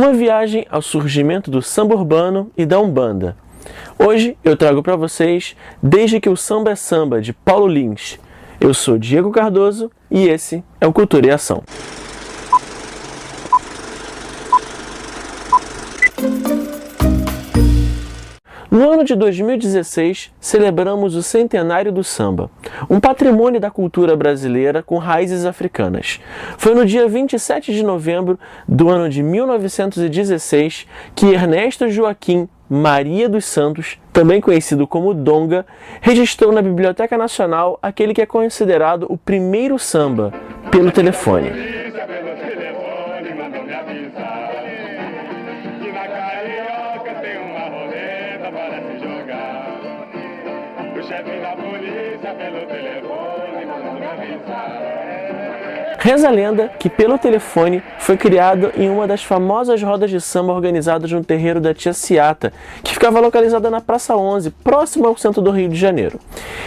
Uma viagem ao surgimento do samba urbano e da Umbanda. Hoje eu trago para vocês Desde que o Samba é Samba, de Paulo Lins. Eu sou Diego Cardoso e esse é o Cultura e Ação. No ano de 2016, celebramos o centenário do samba, um patrimônio da cultura brasileira com raízes africanas. Foi no dia 27 de novembro do ano de 1916 que Ernesto Joaquim Maria dos Santos, também conhecido como Donga, registrou na Biblioteca Nacional aquele que é considerado o primeiro samba, pelo telefone. Reza a lenda que pelo telefone foi criado em uma das famosas rodas de samba organizadas no terreiro da Tia Ciata, que ficava localizada na Praça 11, próximo ao centro do Rio de Janeiro.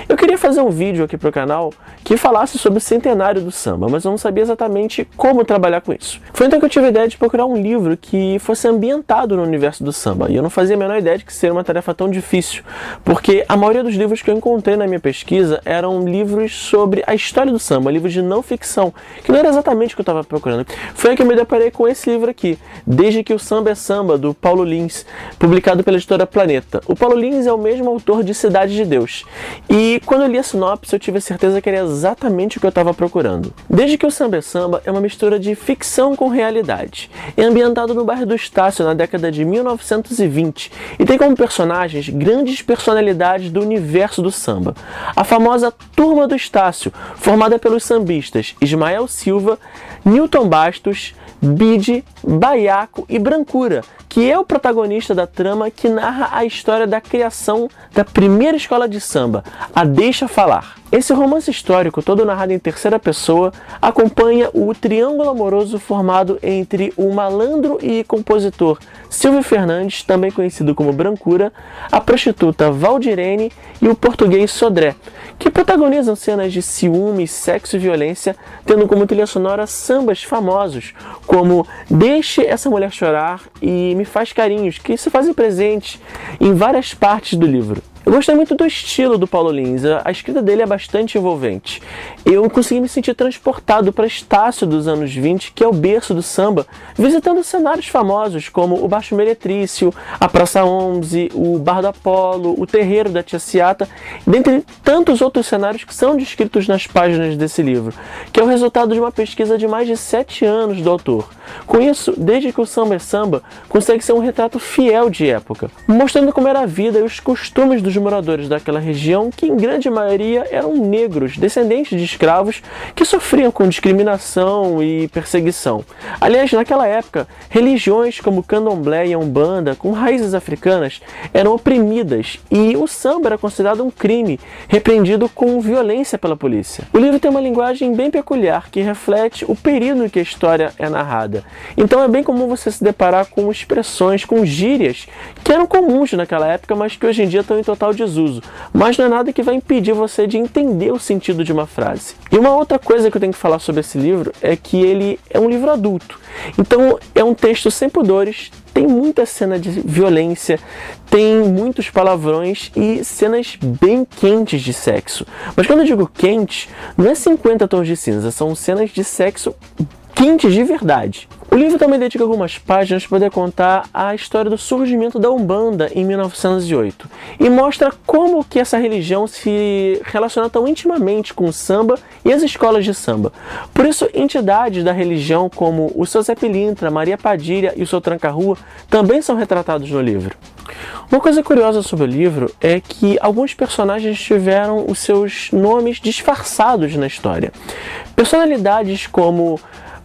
Eu queria fazer um vídeo aqui para o canal que falasse sobre o centenário do samba, mas eu não sabia exatamente como trabalhar com isso. Foi então que eu tive a ideia de procurar um livro que fosse ambientado no universo do samba, e eu não fazia a menor ideia de que seria uma tarefa tão difícil, porque a maioria dos livros que eu encontrei na minha pesquisa eram livros sobre a história do samba, livros de não ficção, que não era exatamente o que eu estava procurando. Foi aí que eu me deparei com esse livro aqui, Desde que o Samba é Samba, do Paulo Lins, publicado pela editora Planeta. O Paulo Lins é o mesmo autor de Cidade de Deus. E quando eu li a sinopse, eu tive a certeza que era exatamente o que eu estava procurando. Desde que o Samba é Samba é uma mistura de ficção com realidade. É ambientado no bairro do Estácio, na década de 1920, e tem como personagens grandes personalidades do universo do samba. A famosa Turma do Estácio, formada pelos sambistas Ismael Silva, Newton Bastos, Bide, Baiaco e Brancura, que é o protagonista da trama que narra a história da criação da primeira escola de samba, a Deixa Falar. Esse romance histórico, todo narrado em terceira pessoa, acompanha o triângulo amoroso formado entre o malandro e compositor Silvio Fernandes, também conhecido como Brancura, a prostituta Valdirene e o português Sodré, que protagonizam cenas de ciúme, sexo e violência, tendo como trilha sonora sambas famosos, como Deixe Essa Mulher Chorar e Me Faz Carinhos, que se fazem presentes em várias partes do livro. Eu gostei muito do estilo do Paulo Lins, a escrita dele é bastante envolvente. Eu consegui me sentir transportado para Estácio dos anos 20, que é o berço do samba, visitando cenários famosos como o Baixo Meretrício, a Praça 11, o Bar do Apolo, o Terreiro da Tia Ciata, dentre tantos outros cenários que são descritos nas páginas desse livro, que é o resultado de uma pesquisa de mais de 7 anos do autor. Com isso, Desde que o Samba é Samba, consegue ser um retrato fiel de época, mostrando como era a vida e os costumes dos moradores daquela região, que em grande maioria eram negros, descendentes de escravos, que sofriam com discriminação e perseguição. Aliás, naquela época, religiões como o Candomblé e a Umbanda, com raízes africanas, eram oprimidas e o samba era considerado um crime, repreendido com violência pela polícia. O livro tem uma linguagem bem peculiar, que reflete o período em que a história é narrada. Então é bem comum você se deparar com expressões, com gírias, que eram comuns naquela época, mas que hoje em dia estão em total desuso, mas não é nada que vai impedir você de entender o sentido de uma frase. E uma outra coisa que eu tenho que falar sobre esse livro é que ele é um livro adulto, então é um texto sem pudores, tem muita cena de violência, tem muitos palavrões e cenas bem quentes de sexo. Mas quando eu digo quente, não é 50 tons de cinza, são cenas de sexo quentes de verdade. O livro também dedica algumas páginas para poder contar a história do surgimento da Umbanda em 1908 e mostra como que essa religião se relaciona tão intimamente com o samba e as escolas de samba. Por isso, entidades da religião como o seu Zé Pilintra, Maria Padilha e o seu Tranca-Rua também são retratados no livro. Uma coisa curiosa sobre o livro é que alguns personagens tiveram os seus nomes disfarçados na história. Personalidades como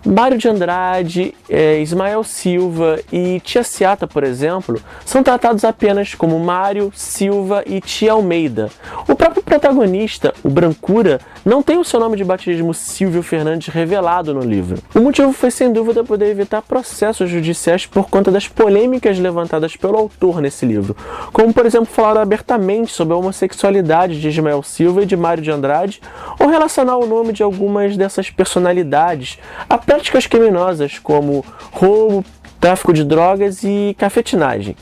Mário de Andrade, Ismael Silva e Tia Ciata, por exemplo, são tratados apenas como Mário, Silva e Tia Almeida. O próprio protagonista, o Brancura, não tem o seu nome de batismo Silvio Fernandes revelado no livro. O motivo foi, sem dúvida, poder evitar processos judiciais por conta das polêmicas levantadas pelo autor nesse livro, como, por exemplo, falar abertamente sobre a homossexualidade de Ismael Silva e de Mário de Andrade, ou relacionar o nome de algumas dessas personalidades a práticas criminosas como roubo, tráfico de drogas e cafetinagem.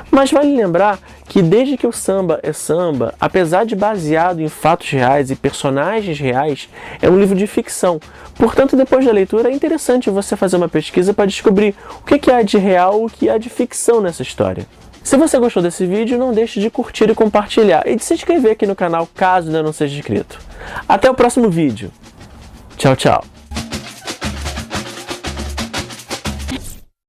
Mas vale lembrar que desde que o samba é samba, apesar de baseado em fatos reais e personagens reais, é um livro de ficção. Portanto, depois da leitura é interessante você fazer uma pesquisa para descobrir o que há de real e o que há de ficção nessa história. Se você gostou desse vídeo, não deixe de curtir e compartilhar e de se inscrever aqui no canal caso ainda não seja inscrito. Até o próximo vídeo. Tchau, tchau.